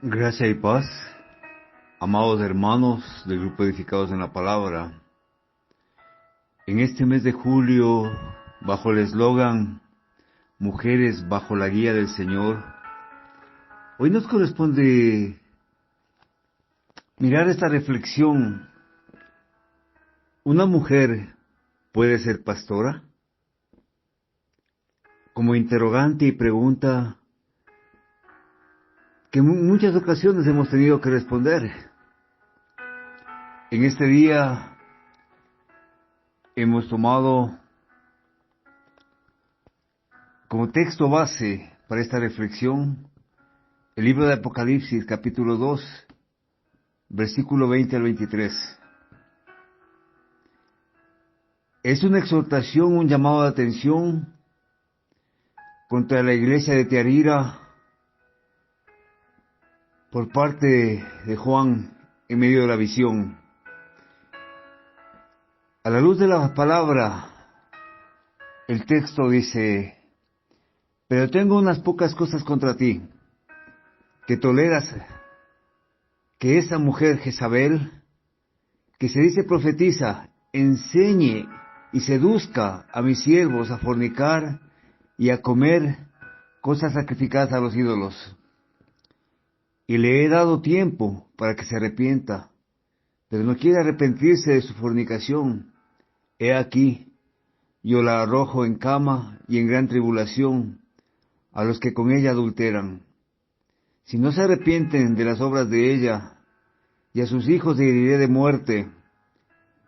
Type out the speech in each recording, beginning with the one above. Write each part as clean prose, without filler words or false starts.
Gracia y paz, amados hermanos del Grupo Edificados en la Palabra. En este mes de julio, bajo el eslogan Mujeres bajo la guía del Señor, hoy nos corresponde mirar esta reflexión. ¿Una mujer puede ser pastora? Como interrogante y pregunta que en muchas ocasiones hemos tenido que responder. En este día hemos tomado como texto base para esta reflexión el libro de Apocalipsis, capítulo 2, versículo 20 al 23. Es una exhortación, un llamado de atención contra la iglesia de Tiatira por parte de Juan en medio de la visión. A la luz de la palabra, el texto dice: pero tengo unas pocas cosas contra ti, que toleras que esa mujer Jezabel, que se dice profetiza, enseñe y seduzca a mis siervos a fornicar y a comer cosas sacrificadas a los ídolos. Y le he dado tiempo para que se arrepienta, pero no quiere arrepentirse de su fornicación. He aquí, yo la arrojo en cama y en gran tribulación a los que con ella adulteran. Si no se arrepienten de las obras de ella, y a sus hijos heriré de muerte,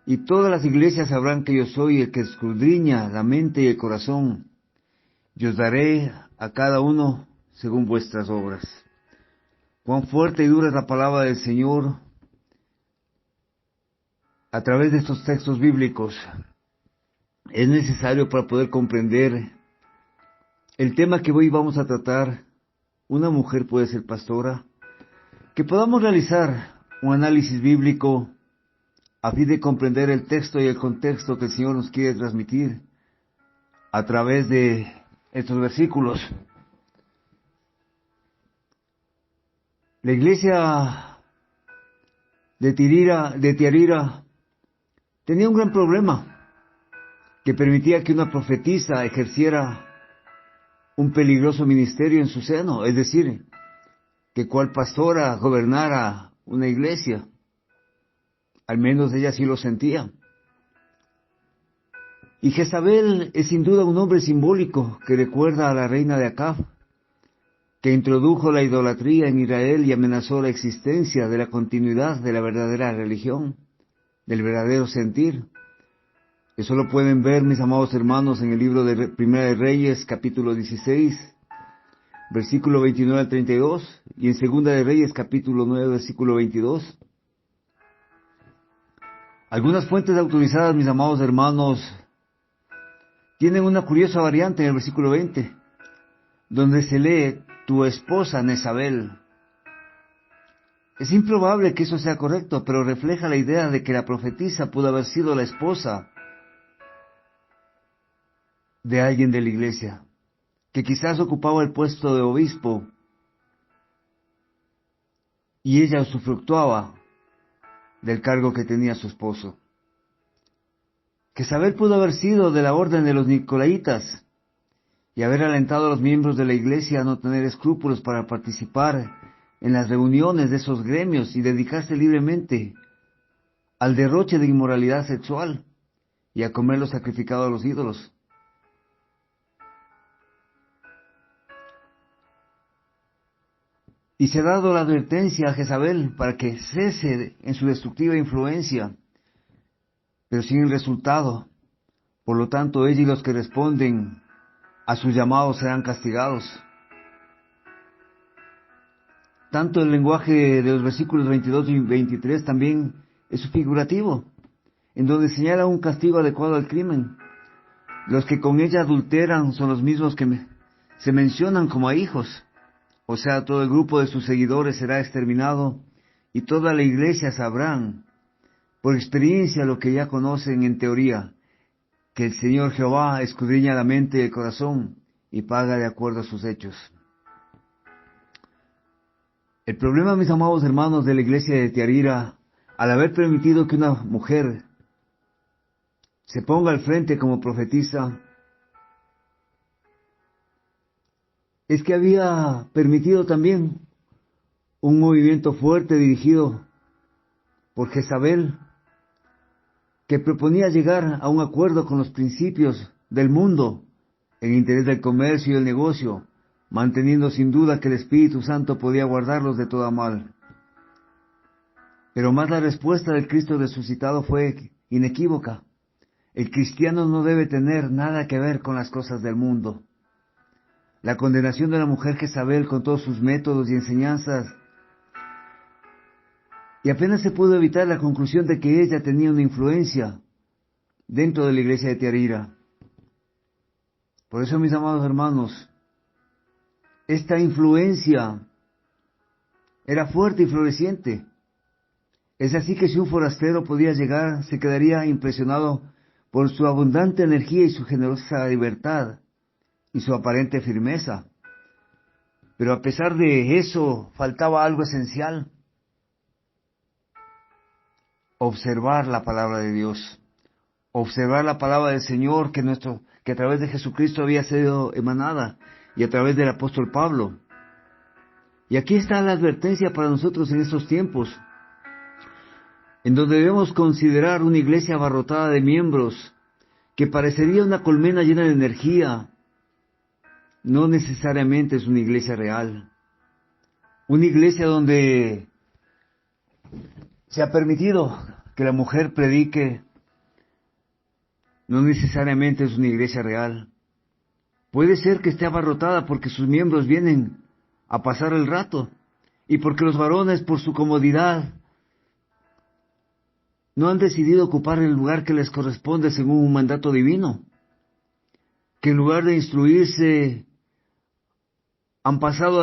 y todas las iglesias sabrán que yo soy el que escudriña la mente y el corazón, y os daré a cada uno según vuestras obras. Cuán fuerte y dura es la palabra del Señor a través de estos textos bíblicos. Es necesario para poder comprender el tema que hoy vamos a tratar: ¿una mujer puede ser pastora? Que podamos realizar un análisis bíblico a fin de comprender el texto y el contexto que el Señor nos quiere transmitir a través de estos versículos. La iglesia de Tiatira tenía un gran problema que permitía que una profetisa ejerciera un peligroso ministerio en su seno, es decir, que cual pastora gobernara una iglesia. Al menos ella sí lo sentía. Y Jezabel es sin duda un nombre simbólico que recuerda a la reina de Acab, que introdujo la idolatría en Israel y amenazó la existencia de la continuidad de la verdadera religión, del verdadero sentir. Eso lo pueden ver, mis amados hermanos, en el libro de Primera de Reyes, capítulo 16, versículo 29 al 32, y en Segunda de Reyes, capítulo 9, versículo 22. Algunas fuentes autorizadas, mis amados hermanos, tienen una curiosa variante en el versículo 20, donde se lee: tu esposa Nezabel. Es improbable que eso sea correcto, pero refleja la idea de que la profetisa pudo haber sido la esposa de alguien de la iglesia, que quizás ocupaba el puesto de obispo, y ella usufructuaba del cargo que tenía su esposo. Jezabel pudo haber sido de la orden de los Nicolaitas y haber alentado a los miembros de la iglesia a no tener escrúpulos para participar en las reuniones de esos gremios y dedicarse libremente al derroche de inmoralidad sexual y a comer lo sacrificado a los ídolos. Y se ha dado la advertencia a Jezabel para que cese en su destructiva influencia, pero sin el resultado. Por lo tanto, ella y los que responden a sus llamados serán castigados. Tanto el lenguaje de los versículos 22 y 23 también es figurativo, en donde señala un castigo adecuado al crimen. Los que con ella adulteran son los mismos que se mencionan como a hijos. O sea, todo el grupo de sus seguidores será exterminado y toda la iglesia sabrán, por experiencia, lo que ya conocen en teoría, que el Señor Jehová escudriña la mente y el corazón y paga de acuerdo a sus hechos. El problema, mis amados hermanos de la iglesia de Tiatira, al haber permitido que una mujer se ponga al frente como profetisa, es que había permitido también un movimiento fuerte dirigido por Jezabel, que proponía llegar a un acuerdo con los principios del mundo en interés del comercio y el negocio, manteniendo sin duda que el Espíritu Santo podía guardarlos de toda mal. Pero más la respuesta del Cristo resucitado fue inequívoca. El cristiano no debe tener nada que ver con las cosas del mundo. La condenación de la mujer Jezabel con todos sus métodos y enseñanzas, y apenas se pudo evitar la conclusión de que ella tenía una influencia dentro de la iglesia de Tiatira. Por eso, mis amados hermanos, esta influencia era fuerte y floreciente. Es así que si un forastero podía llegar, se quedaría impresionado por su abundante energía y su generosa libertad y su aparente firmeza. Pero a pesar de eso, faltaba algo esencial: observar la palabra de Dios, observar la palabra del Señor que a través de Jesucristo había sido emanada, y a través del apóstol Pablo. Y aquí está la advertencia para nosotros en estos tiempos, en donde debemos considerar una iglesia abarrotada de miembros, que parecería una colmena llena de energía. No necesariamente es una iglesia real. Una iglesia donde se ha permitido que la mujer predique, no necesariamente es una iglesia real. Puede ser que esté abarrotada porque sus miembros vienen a pasar el rato, y porque los varones, por su comodidad, no han decidido ocupar el lugar que les corresponde según un mandato divino, que en lugar de instruirse, han pasado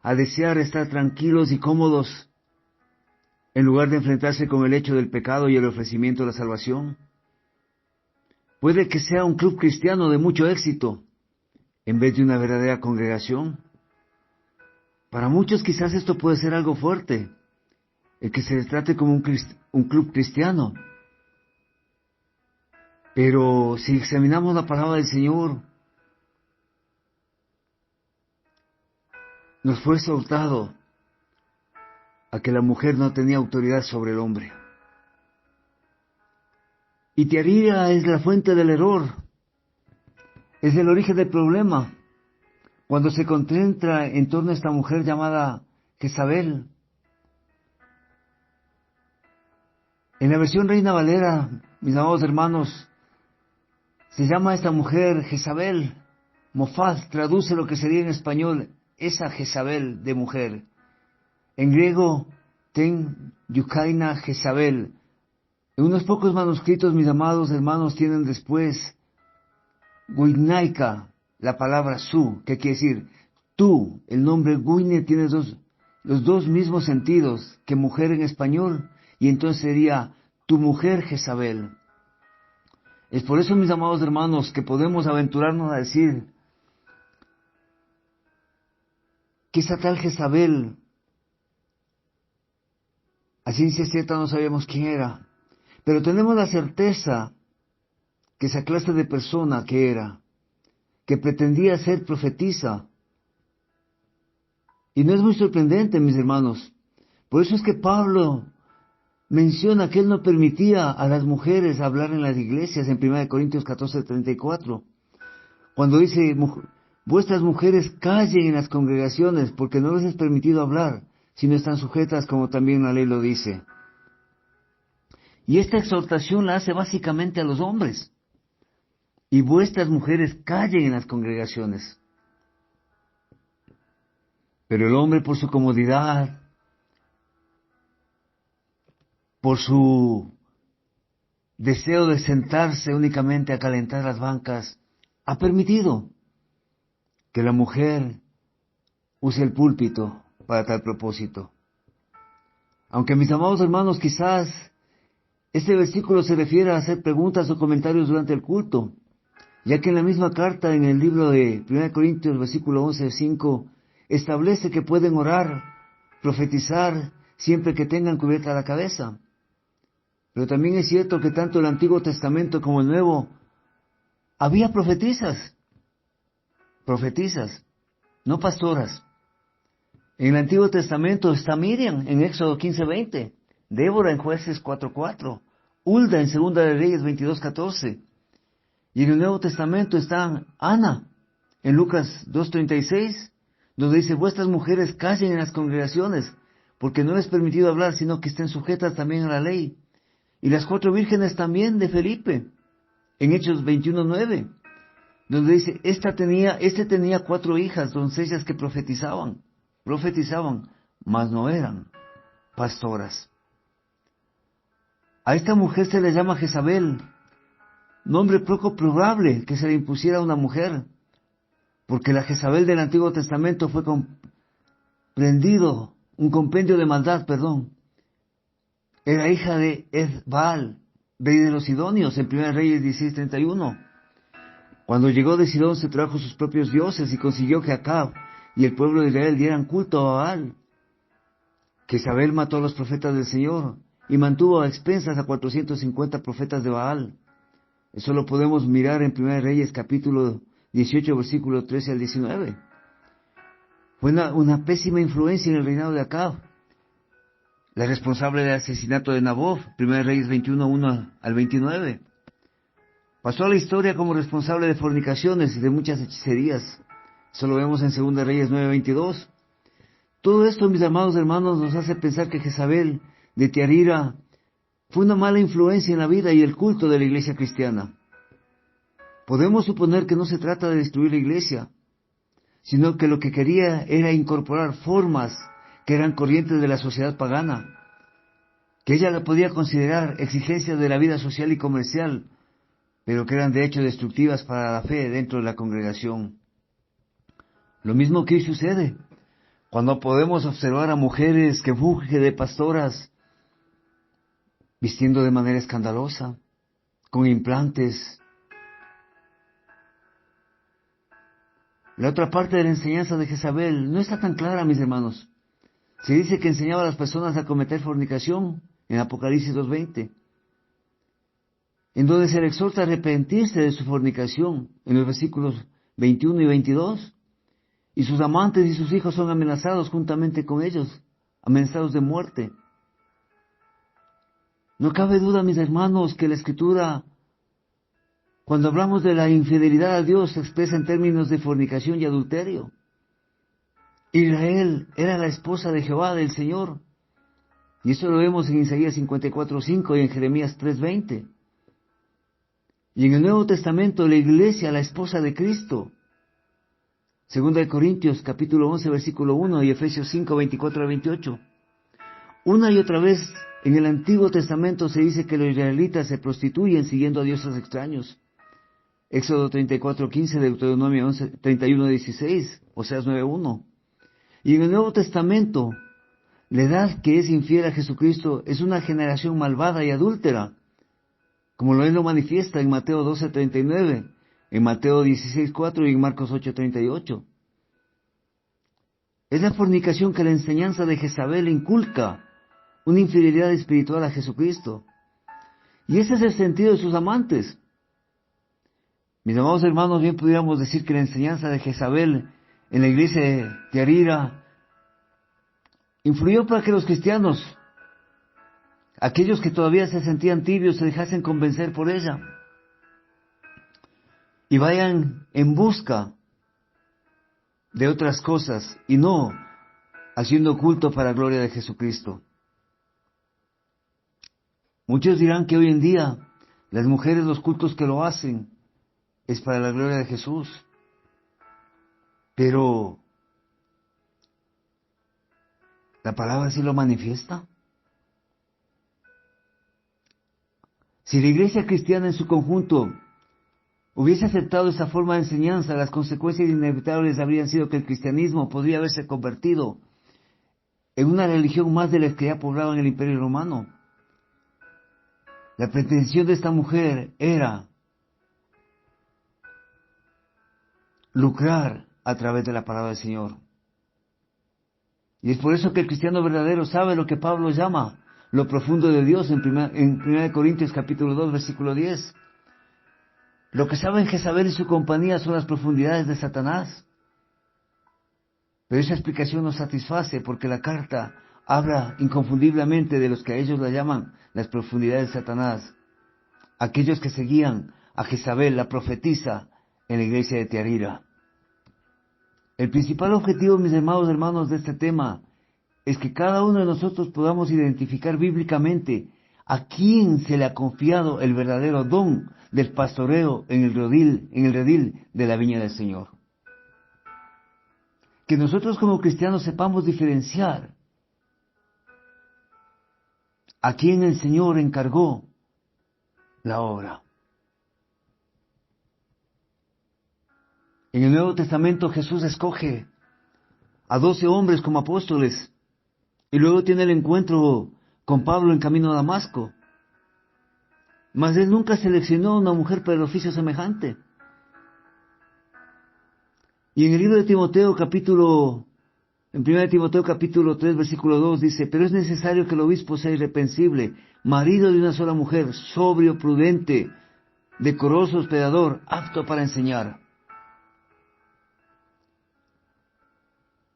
a desear estar tranquilos y cómodos, en lugar de enfrentarse con el hecho del pecado y el ofrecimiento de la salvación. Puede que sea un club cristiano de mucho éxito, en vez de una verdadera congregación. Para muchos quizás esto puede ser algo fuerte, el que se les trate como un club cristiano. Pero si examinamos la palabra del Señor, nos fue exhortado a que la mujer no tenía autoridad sobre el hombre. Y Tiatira es la fuente del error, es el origen del problema, cuando se concentra en torno a esta mujer llamada Jezabel. En la versión Reina Valera, mis amados hermanos, se llama a esta mujer Jezabel. Mofaz traduce lo que sería en español esa Jezabel de mujer. En griego, ten yukaina Jezabel. En unos pocos manuscritos, mis amados hermanos, tienen después Guinaika, la palabra su, que quiere decir tú. El nombre Guine tiene los dos mismos sentidos que mujer en español, y entonces sería tu mujer Jezabel. Es por eso, mis amados hermanos, que podemos aventurarnos a decir que esa tal Jezabel, a ciencia cierta no sabíamos quién era, pero tenemos la certeza que esa clase de persona que era, que pretendía ser profetisa. Y no es muy sorprendente, mis hermanos. Por eso es que Pablo menciona que él no permitía a las mujeres hablar en las iglesias en 1 Corintios 14:34, cuando dice: vuestras mujeres callen en las congregaciones, porque no les es permitido hablar, si no están sujetas, como también la ley lo dice. Y esta exhortación la hace básicamente a los hombres. Y vuestras mujeres callen en las congregaciones. Pero el hombre, por su comodidad, por su deseo de sentarse únicamente a calentar las bancas, ha permitido que la mujer use el púlpito para tal propósito. Aunque, mis amados hermanos, quizás este versículo se refiere a hacer preguntas o comentarios durante el culto, ya que en la misma carta, en el libro de 1 Corintios, versículo 11:5, establece que pueden orar profetizar siempre que tengan cubierta la cabeza. Pero también es cierto que tanto el Antiguo Testamento como el Nuevo había profetisas, no pastoras. En el Antiguo Testamento está Miriam en Éxodo 15:20, Débora en Jueces 4:4, Hulda en Segunda de Reyes 22:14. Y en el Nuevo Testamento está Ana en Lucas 2:36, donde dice: vuestras mujeres callen en las congregaciones, porque no les es permitido hablar, sino que estén sujetas también a la ley. Y las 4 vírgenes también de Felipe, en Hechos 21:9, donde dice: este tenía 4 hijas, doncellas que profetizaban, mas no eran pastoras. A esta mujer se le llama Jezabel, nombre poco probable que se le impusiera a una mujer, porque la Jezabel del Antiguo Testamento fue un compendio de maldad, Era hija de Ed-Baal, rey de los Sidonios, en 1 Reyes 16:31. Cuando llegó de Sidón se trajo sus propios dioses y consiguió que Acab y el pueblo de Israel dieran culto a Baal. Jezabel mató a los profetas del Señor y mantuvo a expensas a 450 profetas de Baal. Eso lo podemos mirar en 1 Reyes capítulo 18, versículo 13 al 19. Fue una pésima influencia en el reinado de Acab, la responsable del asesinato de Naboth, 1 Reyes 21, 1 al 29. Pasó a la historia como responsable de fornicaciones y de muchas hechicerías. Eso lo vemos en 2 Reyes 9:22. Todo esto, mis amados hermanos, nos hace pensar que Jezabel de Tiatira fue una mala influencia en la vida y el culto de la iglesia cristiana. Podemos suponer que no se trata de destruir la iglesia, sino que lo que quería era incorporar formas que eran corrientes de la sociedad pagana, que ella la podía considerar exigencias de la vida social y comercial, pero que eran de hecho destructivas para la fe dentro de la congregación. Lo mismo que hoy sucede, cuando podemos observar a mujeres que fungen de pastoras, vistiendo de manera escandalosa, con implantes. La otra parte de la enseñanza de Jezabel no está tan clara, mis hermanos. Se dice que enseñaba a las personas a cometer fornicación en Apocalipsis 2:20, en donde se le exhorta a arrepentirse de su fornicación, en los versículos 21 y 22, y sus amantes y sus hijos son amenazados juntamente con ellos, amenazados de muerte. No cabe duda, mis hermanos, que la Escritura, cuando hablamos de la infidelidad a Dios, se expresa en términos de fornicación y adulterio. Israel era la esposa de Jehová, del Señor, y eso lo vemos en Isaías 54:5 y en Jeremías 3:20. Y en el Nuevo Testamento, la iglesia, la esposa de Cristo. 2 Corintios capítulo 11, versículo 1 y Efesios 5:24-28. Una y otra vez en el Antiguo Testamento se dice que los israelitas se prostituyen siguiendo a dioses extraños. Éxodo 34:15, Deuteronomio 31:16, Oseas 9:1. Y en el Nuevo Testamento, la edad que es infiel a Jesucristo es una generación malvada y adúltera, como lo manifiesta en Mateo 12:39, en Mateo 16:4 y en Marcos 8:38. Es la fornicación que la enseñanza de Jezabel inculca, una infidelidad espiritual a Jesucristo. Y ese es el sentido de sus amantes. Mis amados hermanos, bien pudiéramos decir que la enseñanza de Jezabel en la iglesia de Tiatira influyó para que los cristianos, aquellos que todavía se sentían tibios, se dejasen convencer por ella y vayan en busca de otras cosas y no haciendo culto para la gloria de Jesucristo. Muchos dirán que hoy en día las mujeres, los cultos que lo hacen es para la gloria de Jesús, pero la palabra sí lo manifiesta. Si la iglesia cristiana en su conjunto hubiese aceptado esa forma de enseñanza, las consecuencias inevitables habrían sido que el cristianismo podría haberse convertido en una religión más de las que ya poblaban el Imperio Romano. La pretensión de esta mujer era lucrar a través de la palabra del Señor. Y es por eso que el cristiano verdadero sabe lo que Pablo llama lo profundo de Dios en 1 Corintios capítulo 2, versículo 10. Lo que saben Jezabel y su compañía son las profundidades de Satanás. Pero esa explicación no satisface porque la carta habla inconfundiblemente de los que a ellos la llaman las profundidades de Satanás. Aquellos que seguían a Jezabel, la profetisa, en la iglesia de Tiatira. El principal objetivo, mis amados hermanos, de este tema es que cada uno de nosotros podamos identificar bíblicamente a quién se le ha confiado el verdadero don del pastoreo en el redil de la viña del Señor. Que nosotros como cristianos sepamos diferenciar a quién el Señor encargó la obra. En el Nuevo Testamento Jesús escoge a 12 hombres como apóstoles y luego tiene el encuentro con Pablo en camino a Damasco. Mas él nunca seleccionó a una mujer para el oficio semejante. Y en el libro de Timoteo en 1 Timoteo capítulo 3 versículo 2 dice, pero es necesario que el obispo sea irreprensible, marido de una sola mujer, sobrio, prudente, decoroso, hospedador, apto para enseñar.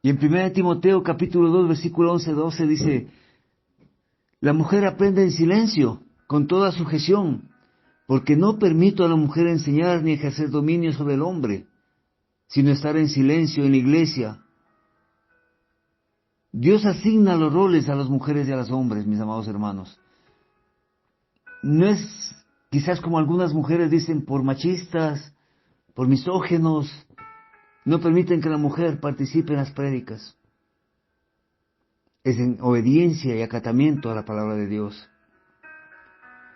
Y en 1 Timoteo capítulo 2 versículo 11-12 dice, la mujer aprende en silencio, con toda sujeción, porque no permito a la mujer enseñar ni ejercer dominio sobre el hombre, sino estar en silencio en la iglesia. Dios asigna los roles a las mujeres y a los hombres, mis amados hermanos. No es quizás como algunas mujeres dicen, por machistas, por misógenos, no permiten que la mujer participe en las prédicas. Es en obediencia y acatamiento a la palabra de Dios.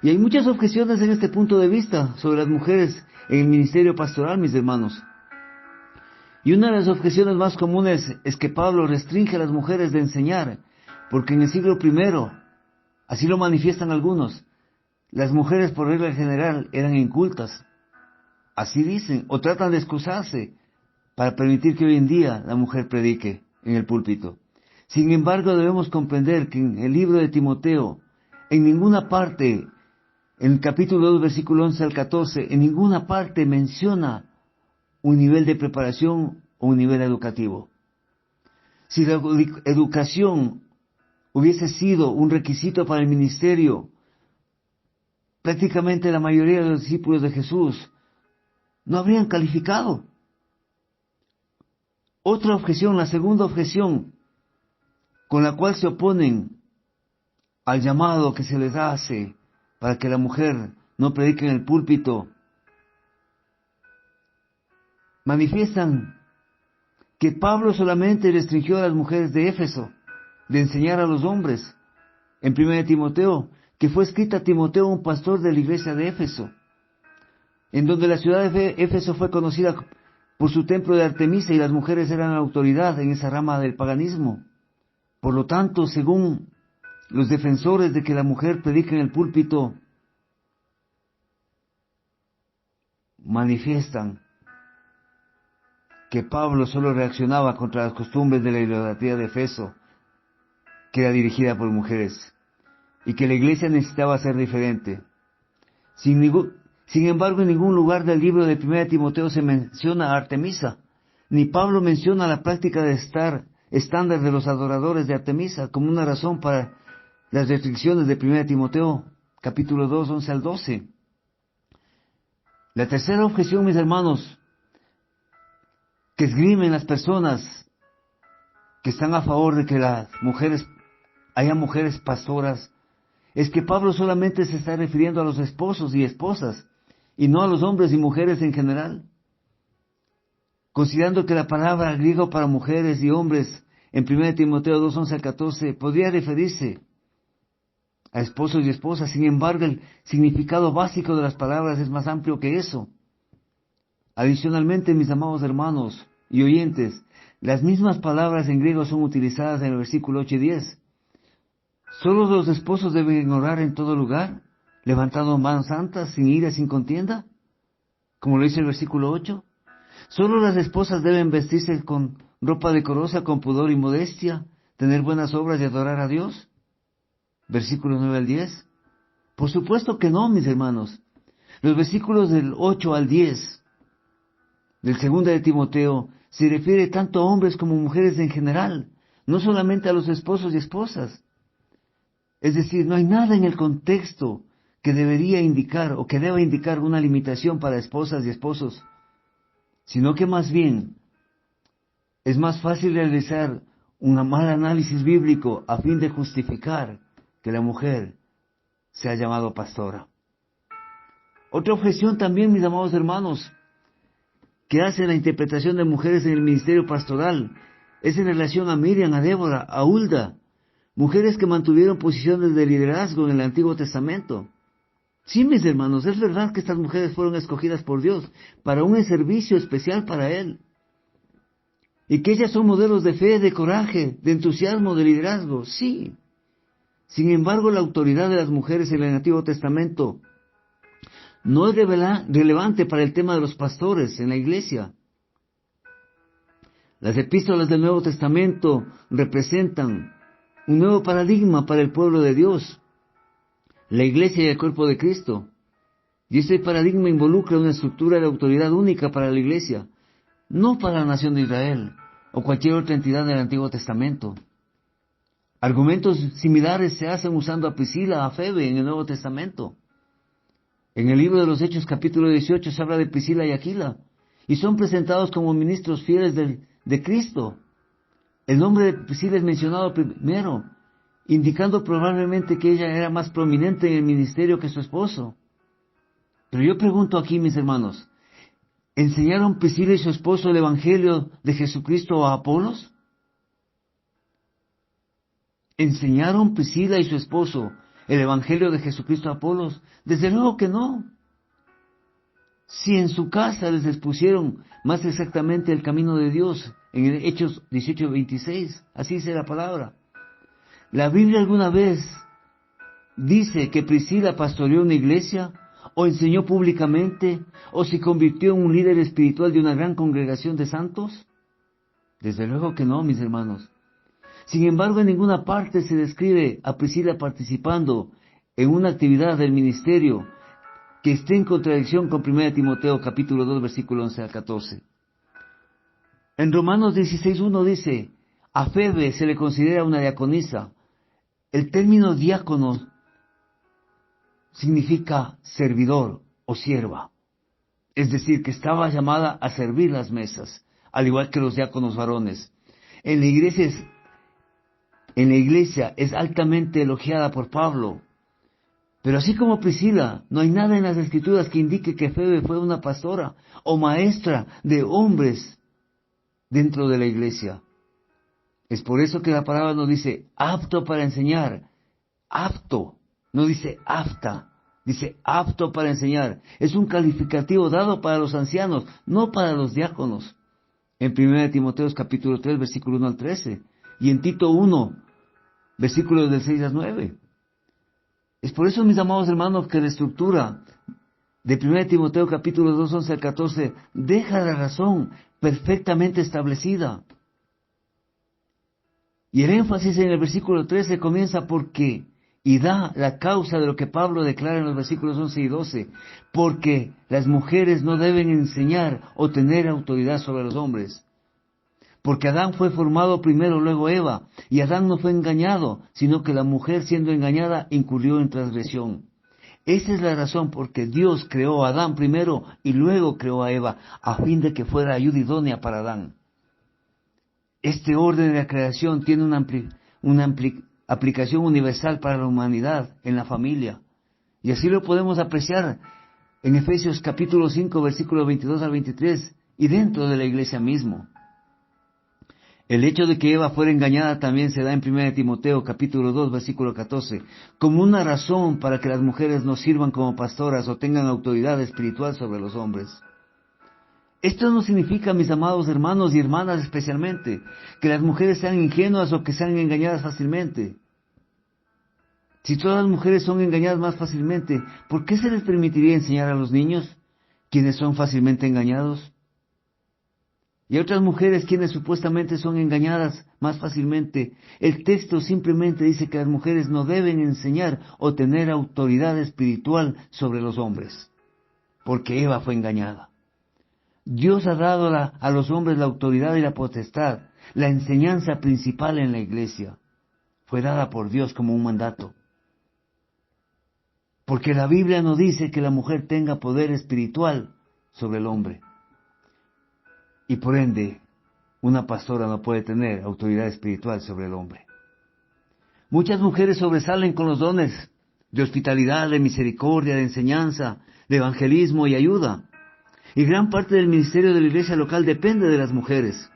Y hay muchas objeciones en este punto de vista sobre las mujeres en el ministerio pastoral, mis hermanos. Y una de las objeciones más comunes es que Pablo restringe a las mujeres de enseñar, porque en el siglo I, así lo manifiestan algunos, las mujeres por regla general eran incultas. Así dicen, o tratan de excusarse para permitir que hoy en día la mujer predique en el púlpito. Sin embargo, debemos comprender que en el libro de Timoteo, en ninguna parte, en el capítulo 2, versículo 11 al 14, en ninguna parte menciona un nivel de preparación o un nivel educativo. Si la educación hubiese sido un requisito para el ministerio, prácticamente la mayoría de los discípulos de Jesús no habrían calificado. Otra objeción, la segunda objeción, con la cual se oponen al llamado que se les hace para que la mujer no predique en el púlpito, manifiestan que Pablo solamente restringió a las mujeres de Éfeso de enseñar a los hombres. En 1 Timoteo, que fue escrita a Timoteo, un pastor de la iglesia de Éfeso, en donde la ciudad de Éfeso fue conocida por su templo de Artemisa y las mujeres eran la autoridad en esa rama del paganismo. Por lo tanto, según los defensores de que la mujer predique en el púlpito, manifiestan que Pablo solo reaccionaba contra las costumbres de la idolatría de Efeso, que era dirigida por mujeres, y que la iglesia necesitaba ser diferente. Sin embargo, en ningún lugar del libro de 1 Timoteo se menciona a Artemisa, ni Pablo menciona la práctica de estándar de los adoradores de Artemisa como una razón para las restricciones de 1 Timoteo, capítulo 2, 11 al 12. La tercera objeción, mis hermanos, que esgrimen las personas que están a favor de que haya mujeres pastoras, es que Pablo solamente se está refiriendo a los esposos y esposas, y no a los hombres y mujeres en general. Considerando que la palabra griega para mujeres y hombres en 1 Timoteo 2, 11 al 14 podría referirse a esposos y esposas, sin embargo el significado básico de las palabras es más amplio que eso. Adicionalmente, mis amados hermanos y oyentes, las mismas palabras en griego son utilizadas en el versículo 8 y 10. ¿Solo los esposos deben orar en todo lugar, levantando manos santas, sin ira, sin contienda? Como lo dice el versículo 8. ¿Solo las esposas deben vestirse con ropa decorosa, con pudor y modestia, tener buenas obras y adorar a Dios? Versículos 9 al 10. Por supuesto que no, mis hermanos. Los versículos del 8 al 10 del 2 de Timoteo se refiere tanto a hombres como mujeres en general, no solamente a los esposos y esposas. Es decir, no hay nada en el contexto que debería indicar o que deba indicar una limitación para esposas y esposos, sino que más bien es más fácil realizar un mal análisis bíblico a fin de justificar que la mujer sea llamada pastora. Otra objeción también, mis amados hermanos, que hace la interpretación de mujeres en el ministerio pastoral es en relación a Miriam, a Débora, a Hulda, mujeres que mantuvieron posiciones de liderazgo en el Antiguo Testamento. Sí, mis hermanos, es verdad que estas mujeres fueron escogidas por Dios para un servicio especial para Él. Y que ellas son modelos de fe, de coraje, de entusiasmo, de liderazgo, sí. Sin embargo, la autoridad de las mujeres en el Antiguo Testamento no es relevante para el tema de los pastores en la iglesia. Las epístolas del Nuevo Testamento representan un nuevo paradigma para el pueblo de Dios, la iglesia y el cuerpo de Cristo. Y este paradigma involucra una estructura de autoridad única para la iglesia, no para la nación de Israel o cualquier otra entidad del Antiguo Testamento. Argumentos similares se hacen usando a Priscila, a Febe en el Nuevo Testamento. En el libro de los Hechos, capítulo 18, se habla de Priscila y Aquila, y son presentados como ministros fieles de Cristo. El nombre de Priscila es mencionado primero, indicando probablemente que ella era más prominente en el ministerio que su esposo. Pero yo pregunto aquí, mis hermanos, ¿enseñaron Priscila y su esposo el Evangelio de Jesucristo a Apolos? ¿Enseñaron Priscila y su esposo el Evangelio de Jesucristo a Apolos? Desde luego que no. Si en su casa les expusieron más exactamente el camino de Dios, en el Hechos 18:26, así dice la palabra. ¿La Biblia alguna vez dice que Priscila pastoreó una iglesia, o enseñó públicamente, o se convirtió en un líder espiritual de una gran congregación de santos? Desde luego que no, mis hermanos. Sin embargo, en ninguna parte se describe a Priscila participando en una actividad del ministerio que esté en contradicción con 1 Timoteo capítulo 2, versículo 11 al 14. En Romanos 16:1 dice, a Febe se le considera una diaconisa. El término diácono significa servidor o sierva. Es decir, que estaba llamada a servir las mesas, al igual que los diáconos varones. En la iglesia es altamente elogiada por Pablo. Pero así como Priscila, no hay nada en las Escrituras que indique que Febe fue una pastora o maestra de hombres dentro de la iglesia. Es por eso que la palabra nos dice apto para enseñar. Apto, no dice apta, dice apto para enseñar. Es un calificativo dado para los ancianos, no para los diáconos. En 1 Timoteo capítulo 3, versículo 1 al 13. Y en Tito 1, versículos del 6 al 9. Es por eso, mis amados hermanos, que la estructura de 1 Timoteo capítulo 2, 11 al 14 deja la razón perfectamente establecida. Y el énfasis en el versículo 13 comienza porque, y da la causa de lo que Pablo declara en los versículos 11 y 12, porque las mujeres no deben enseñar o tener autoridad sobre los hombres. Porque Adán fue formado primero, luego Eva, y Adán no fue engañado, sino que la mujer siendo engañada incurrió en transgresión. Esa es la razón porque Dios creó a Adán primero y luego creó a Eva, a fin de que fuera ayuda idónea para Adán. Este orden de la creación tiene una aplicación universal para la humanidad en la familia. Y así lo podemos apreciar en Efesios capítulo 5, versículos 22 al 23, y dentro de la iglesia mismo. El hecho de que Eva fuera engañada también se da en 1 Timoteo capítulo 2, versículo 14, como una razón para que las mujeres no sirvan como pastoras o tengan autoridad espiritual sobre los hombres. Esto no significa, mis amados hermanos y hermanas especialmente, que las mujeres sean ingenuas o que sean engañadas fácilmente. Si todas las mujeres son engañadas más fácilmente, ¿por qué se les permitiría enseñar a los niños, quienes son fácilmente engañados? Y otras mujeres quienes supuestamente son engañadas más fácilmente. El texto simplemente dice que las mujeres no deben enseñar o tener autoridad espiritual sobre los hombres, porque Eva fue engañada. Dios ha dado a los hombres la autoridad y la potestad. La enseñanza principal en la iglesia fue dada por Dios como un mandato. Porque la Biblia no dice que la mujer tenga poder espiritual sobre el hombre. Y por ende, una pastora no puede tener autoridad espiritual sobre el hombre. Muchas mujeres sobresalen con los dones de hospitalidad, de misericordia, de enseñanza, de evangelismo y ayuda. Y gran parte del ministerio de la iglesia local depende de las mujeres.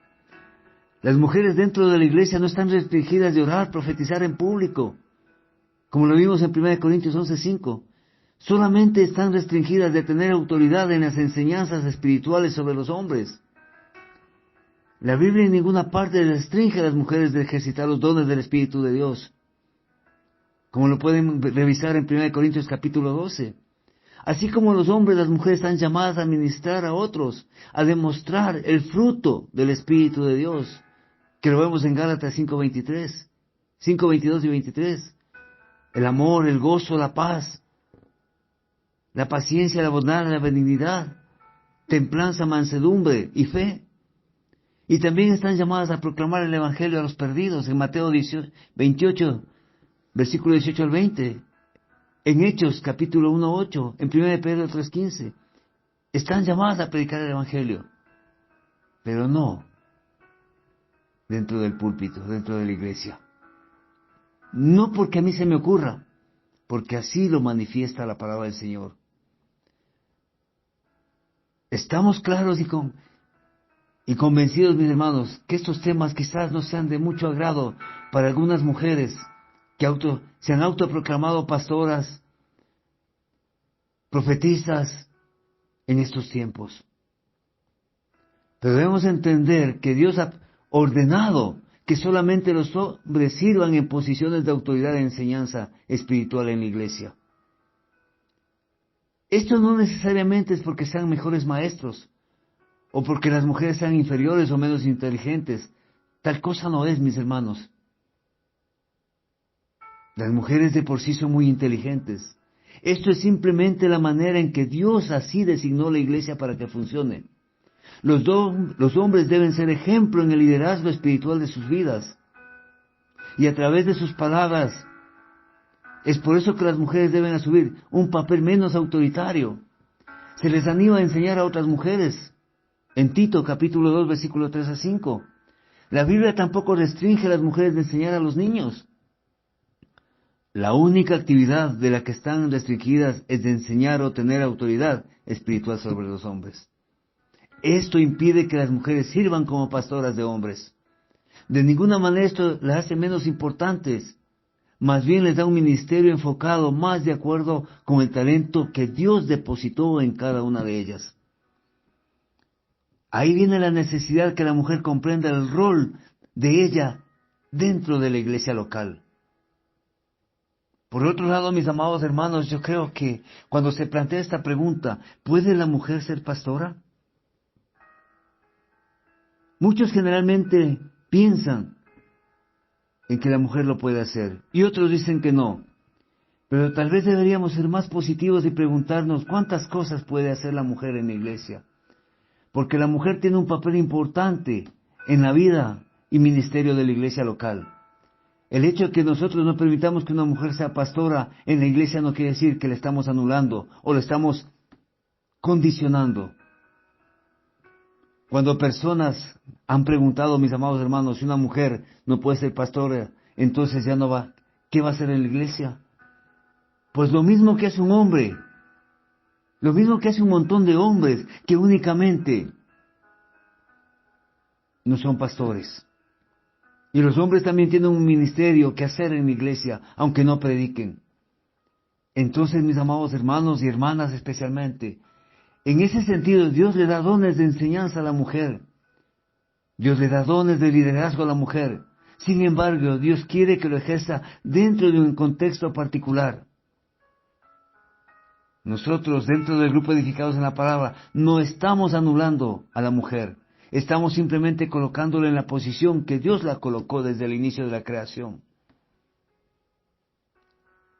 Las mujeres dentro de la iglesia no están restringidas de orar, profetizar en público, como lo vimos en 1 Corintios 11:5. Solamente están restringidas de tener autoridad en las enseñanzas espirituales sobre los hombres. La Biblia en ninguna parte restringe a las mujeres de ejercitar los dones del Espíritu de Dios, como lo pueden revisar en 1 Corintios capítulo 12. Así como los hombres, las mujeres están llamadas a ministrar a otros, a demostrar el fruto del Espíritu de Dios, que lo vemos en Gálatas 5:22 y 23. El amor, el gozo, la paz, la paciencia, la bondad, la benignidad, templanza, mansedumbre y fe. Y también están llamadas a proclamar el Evangelio a los perdidos, en Mateo 28, versículo 18 al 20. En Hechos, capítulo 1:8, en 1 Pedro 3:15, están llamadas a predicar el Evangelio, pero no dentro del púlpito, dentro de la iglesia. No porque a mí se me ocurra, porque así lo manifiesta la palabra del Señor. Estamos claros y convencidos, mis hermanos, que estos temas quizás no sean de mucho agrado para algunas mujeres que se han autoproclamado pastoras, profetisas en estos tiempos. Pero debemos entender que Dios ha ordenado que solamente los hombres sirvan en posiciones de autoridad de enseñanza espiritual en la iglesia. Esto no necesariamente es porque sean mejores maestros, o porque las mujeres sean inferiores o menos inteligentes. Tal cosa no es, mis hermanos. Las mujeres de por sí son muy inteligentes. Esto es simplemente la manera en que Dios así designó la iglesia para que funcione. Los hombres deben ser ejemplo en el liderazgo espiritual de sus vidas. Y a través de sus palabras, es por eso que las mujeres deben asumir un papel menos autoritario. Se les anima a enseñar a otras mujeres. En Tito capítulo 2, versículo 3 a 5. La Biblia tampoco restringe a las mujeres de enseñar a los niños. La única actividad de la que están restringidas es de enseñar o tener autoridad espiritual sobre los hombres. Esto impide que las mujeres sirvan como pastoras de hombres. De ninguna manera esto las hace menos importantes. Más bien les da un ministerio enfocado más de acuerdo con el talento que Dios depositó en cada una de ellas. Ahí viene la necesidad que la mujer comprenda el rol de ella dentro de la iglesia local. Por otro lado, mis amados hermanos, yo creo que cuando se plantea esta pregunta, ¿puede la mujer ser pastora? Muchos generalmente piensan en que la mujer lo puede hacer, y otros dicen que no. Pero tal vez deberíamos ser más positivos y preguntarnos cuántas cosas puede hacer la mujer en la iglesia. Porque la mujer tiene un papel importante en la vida y ministerio de la iglesia local. El hecho de que nosotros no permitamos que una mujer sea pastora en la iglesia no quiere decir que la estamos anulando o la estamos condicionando. Cuando personas han preguntado, mis amados hermanos, si una mujer no puede ser pastora, entonces ya no va, ¿qué va a hacer en la iglesia? Pues lo mismo que hace un hombre, lo mismo que hace un montón de hombres que únicamente no son pastores. Y los hombres también tienen un ministerio que hacer en la iglesia, aunque no prediquen. Entonces, mis amados hermanos y hermanas especialmente, en ese sentido Dios le da dones de enseñanza a la mujer. Dios le da dones de liderazgo a la mujer. Sin embargo, Dios quiere que lo ejerza dentro de un contexto particular. Nosotros, dentro del grupo Edificados en la Palabra, no estamos anulando a la mujer. Estamos simplemente colocándolo en la posición que Dios la colocó desde el inicio de la creación.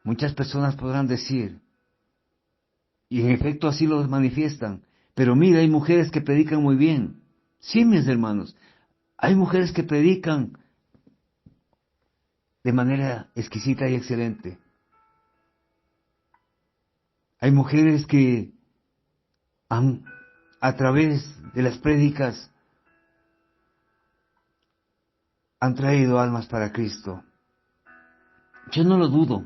Muchas personas podrán decir, y en efecto así lo manifiestan, pero mira, hay mujeres que predican muy bien. Sí, mis hermanos, hay mujeres que predican de manera exquisita y excelente. Hay mujeres que a través de las prédicas han traído almas para Cristo. Yo no lo dudo.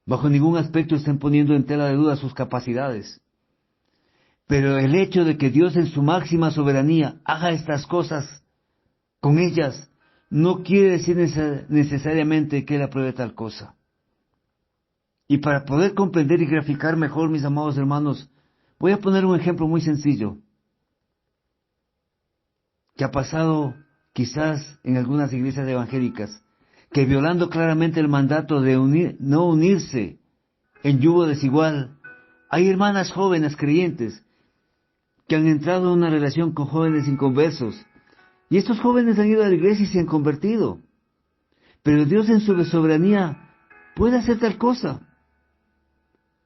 Bajo ningún aspecto están poniendo en tela de duda sus capacidades. Pero el hecho de que Dios en su máxima soberanía haga estas cosas con ellas, no quiere decir necesariamente que Él apruebe tal cosa. Y para poder comprender y graficar mejor, mis amados hermanos, voy a poner un ejemplo muy sencillo, que ha pasado quizás en algunas iglesias evangélicas, que violando claramente el mandato de no unirse en yugo desigual, hay hermanas jóvenes creyentes que han entrado en una relación con jóvenes inconversos, y estos jóvenes han ido a la iglesia y se han convertido. Pero Dios en su soberanía puede hacer tal cosa.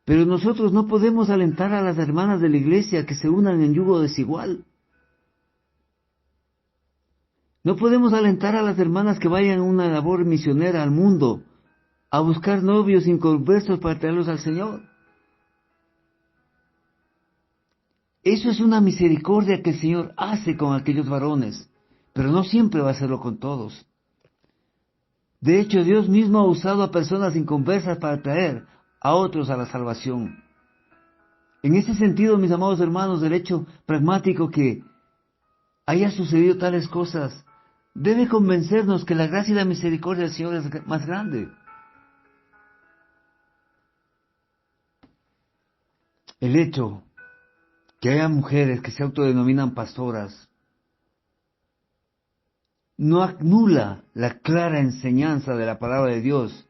Pero nosotros no podemos alentar a las hermanas de la iglesia que se unan en yugo desigual. No podemos alentar a las hermanas que vayan a una labor misionera al mundo, a buscar novios inconversos para traerlos al Señor. Eso es una misericordia que el Señor hace con aquellos varones, pero no siempre va a hacerlo con todos. De hecho, Dios mismo ha usado a personas inconversas para traer a otros a la salvación. En ese sentido, mis amados hermanos, el hecho pragmático que haya sucedido tales cosas debe convencernos que la gracia y la misericordia del Señor es más grande. El hecho que haya mujeres que se autodenominan pastoras no anula la clara enseñanza de la palabra de Dios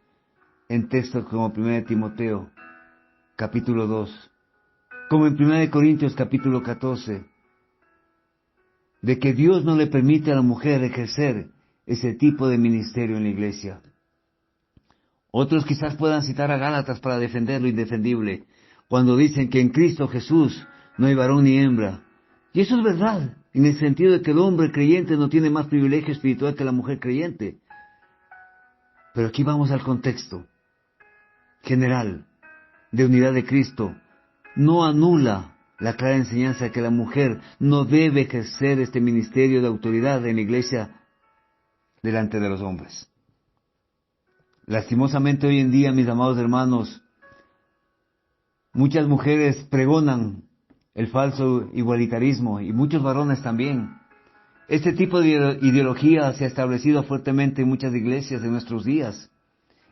en textos como 1 Timoteo, capítulo 2, como en 1 Corintios, capítulo 14, de que Dios no le permite a la mujer ejercer ese tipo de ministerio en la iglesia. Otros quizás puedan citar a Gálatas para defender lo indefendible, cuando dicen que en Cristo Jesús no hay varón ni hembra. Y eso es verdad, en el sentido de que el hombre creyente no tiene más privilegio espiritual que la mujer creyente. Pero aquí vamos al contexto general de unidad de Cristo. No anula la clara enseñanza de que la mujer no debe ejercer este ministerio de autoridad en la iglesia delante de los hombres. Lastimosamente hoy en día, mis amados hermanos, muchas mujeres pregonan el falso igualitarismo y muchos varones también. Este tipo de ideología se ha establecido fuertemente en muchas iglesias de nuestros días.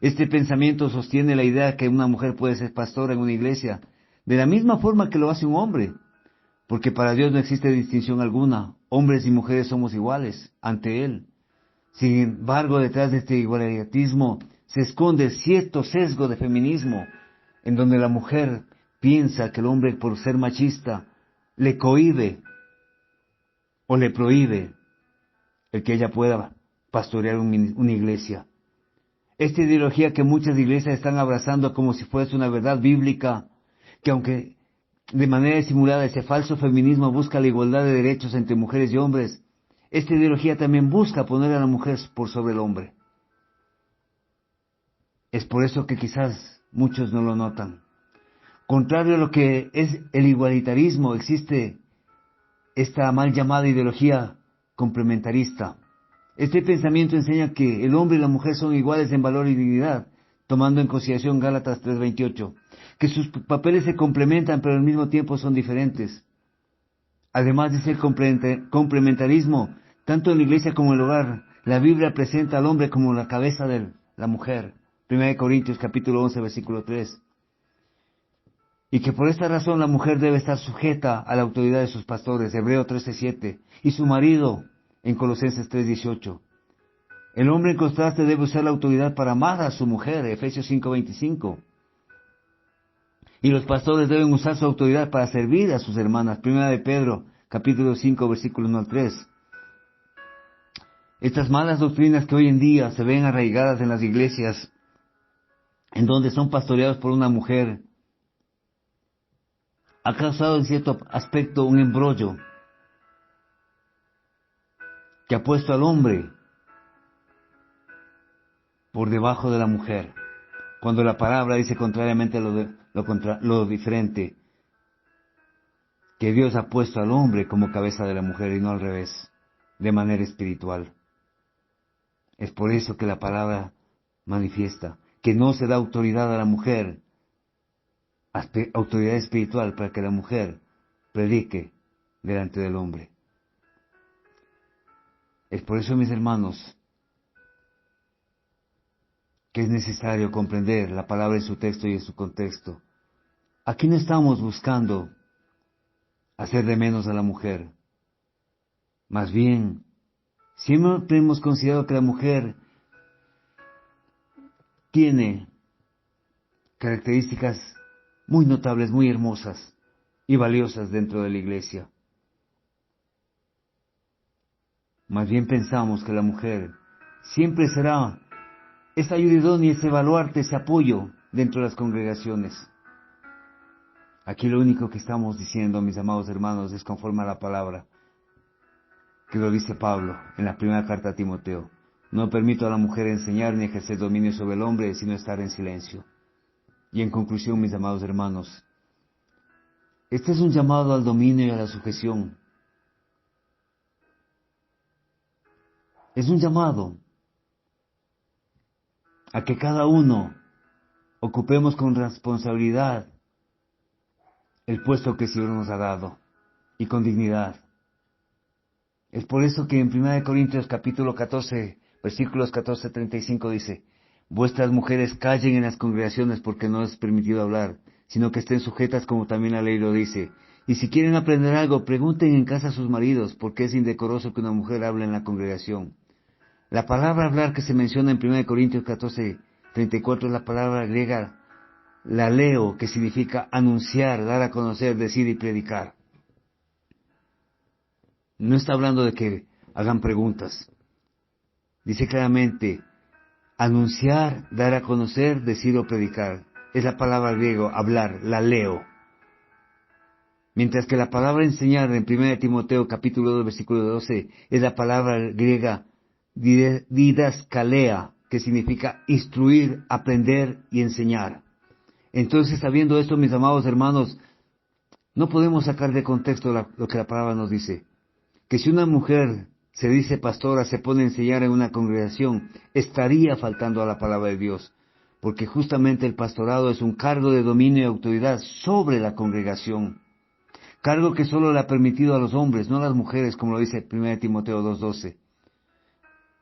Este pensamiento sostiene la idea que una mujer puede ser pastora en una iglesia de la misma forma que lo hace un hombre, porque para Dios no existe distinción alguna. Hombres y mujeres somos iguales ante Él. Sin embargo, detrás de este igualitarismo se esconde cierto sesgo de feminismo, en donde la mujer piensa que el hombre, por ser machista, le cohíbe o le prohíbe el que ella pueda pastorear una iglesia. Esta ideología que muchas iglesias están abrazando como si fuese una verdad bíblica, que aunque de manera disimulada ese falso feminismo busca la igualdad de derechos entre mujeres y hombres, esta ideología también busca poner a la mujer por sobre el hombre. Es por eso que quizás muchos no lo notan. Contrario a lo que es el igualitarismo, existe esta mal llamada ideología complementarista. Este pensamiento enseña que el hombre y la mujer son iguales en valor y dignidad, tomando en consideración Gálatas 3:28, que sus papeles se complementan pero al mismo tiempo son diferentes. Además de ser complementarismo, tanto en la iglesia como en el hogar, la Biblia presenta al hombre como la cabeza de la mujer. 1 Corintios capítulo 11, versículo 3. Y que por esta razón la mujer debe estar sujeta a la autoridad de sus pastores, Hebreo 13:7, y su marido, en Colosenses 3:18. El hombre en contraste debe usar la autoridad para amar a su mujer, Efesios 5:25. Y los pastores deben usar su autoridad para servir a sus hermanas, 1 de Pedro capítulo 5, versículo 1 al 3. Estas malas doctrinas que hoy en día se ven arraigadas en las iglesias, en donde son pastoreados por una mujer, ha causado en cierto aspecto un embrollo que ha puesto al hombre por debajo de la mujer, cuando la palabra dice contrariamente lo diferente, que Dios ha puesto al hombre como cabeza de la mujer y no al revés, de manera espiritual. Es por eso que la palabra manifiesta que no se da autoridad a la mujer, autoridad espiritual, para que la mujer predique delante del hombre. Es por eso, mis hermanos, que es necesario comprender la palabra en su texto y en su contexto. Aquí no estamos buscando hacer de menos a la mujer. Más bien, siempre hemos considerado que la mujer tiene características muy notables, muy hermosas y valiosas dentro de la iglesia. Más bien pensamos que la mujer siempre será esa ayuda idónea, ese baluarte, ese apoyo dentro de las congregaciones. Aquí lo único que estamos diciendo, mis amados hermanos, es conforme a la palabra, que lo dice Pablo en la primera carta a Timoteo. No permito a la mujer enseñar ni ejercer dominio sobre el hombre, sino estar en silencio. Y en conclusión, mis amados hermanos, este es un llamado al dominio y a la sujeción. Es un llamado a que cada uno ocupemos con responsabilidad el puesto que el Señor nos ha dado y con dignidad. Es por eso que en 1 Corintios capítulo 14, versículos 14-35 dice: vuestras mujeres callen en las congregaciones porque no es permitido hablar, sino que estén sujetas como también la ley lo dice. Y si quieren aprender algo, pregunten en casa a sus maridos, porque es indecoroso que una mujer hable en la congregación. La palabra hablar que se menciona en 1 Corintios 14:34 es la palabra griega laleo, que significa anunciar, dar a conocer, decir y predicar. No está hablando de que hagan preguntas. Dice claramente, anunciar, dar a conocer, decir o predicar. Es la palabra griego hablar, laleo. Mientras que la palabra enseñar en 1 Timoteo capítulo 2 versículo 12 es la palabra griega didascalea, que significa instruir, aprender y enseñar. Entonces, sabiendo esto, mis amados hermanos, no podemos sacar de contexto lo que la palabra nos dice. Que si una mujer se dice pastora, se pone a enseñar en una congregación, estaría faltando a la palabra de Dios, porque justamente el pastorado es un cargo de dominio y autoridad sobre la congregación, cargo que solo le ha permitido a los hombres, no a las mujeres, como lo dice 1 Timoteo 2:12.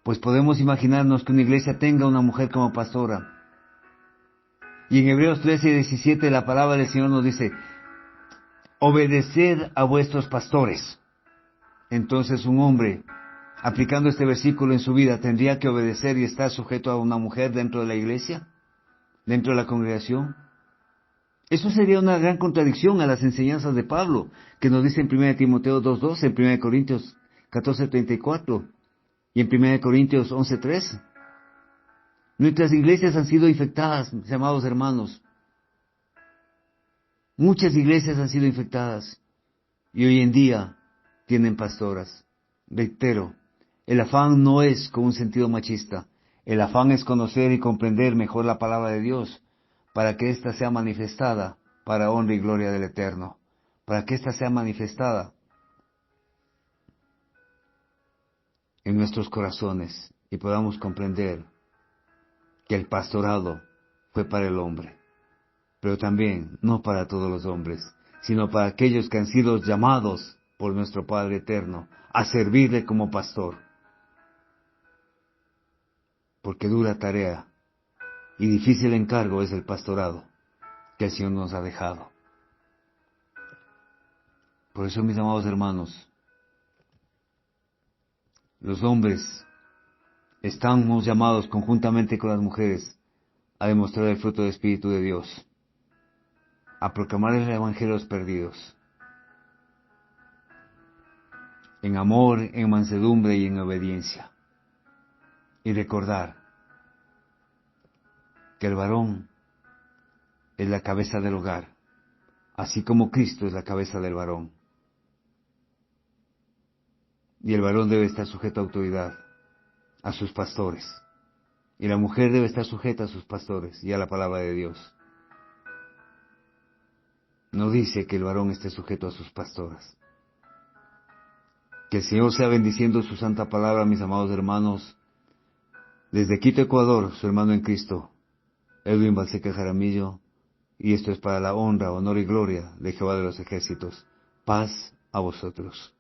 Pues podemos imaginarnos que una iglesia tenga una mujer como pastora. Y en Hebreos 13:17 la palabra del Señor nos dice: obedeced a vuestros pastores. Entonces un hombre, aplicando este versículo en su vida, ¿tendría que obedecer y estar sujeto a una mujer dentro de la iglesia? ¿Dentro de la congregación? Eso sería una gran contradicción a las enseñanzas de Pablo, que nos dice en 1 Timoteo 2:12, en 1 Corintios 14:34 y en 1 Corintios 11:3. Nuestras iglesias han sido infectadas, mis amados hermanos. Muchas iglesias han sido infectadas y hoy en día tienen pastoras. Reitero, el afán no es con un sentido machista. El afán es conocer y comprender mejor la palabra de Dios, para que ésta sea manifestada para honra y gloria del Eterno, para que ésta sea manifestada en nuestros corazones y podamos comprender que el pastorado fue para el hombre, pero también no para todos los hombres, sino para aquellos que han sido llamados por nuestro Padre Eterno a servirle como pastor. Porque dura tarea y difícil encargo es el pastorado que el Señor nos ha dejado. Por eso, mis amados hermanos, los hombres estamos llamados conjuntamente con las mujeres a demostrar el fruto del Espíritu de Dios, a proclamar el Evangelio a los perdidos. en amor, en mansedumbre y en obediencia. Y recordar que el varón es la cabeza del hogar, así como Cristo es la cabeza del varón. Y el varón debe estar sujeto a autoridad, a sus pastores. Y la mujer debe estar sujeta a sus pastores y a la palabra de Dios. No dice que el varón esté sujeto a sus pastoras. Que el Señor sea bendiciendo su santa palabra, mis amados hermanos. Desde Quito, Ecuador, su hermano en Cristo, Edwin Balseca Jaramillo, y esto es para la honra, honor y gloria de Jehová de los ejércitos. Paz a vosotros.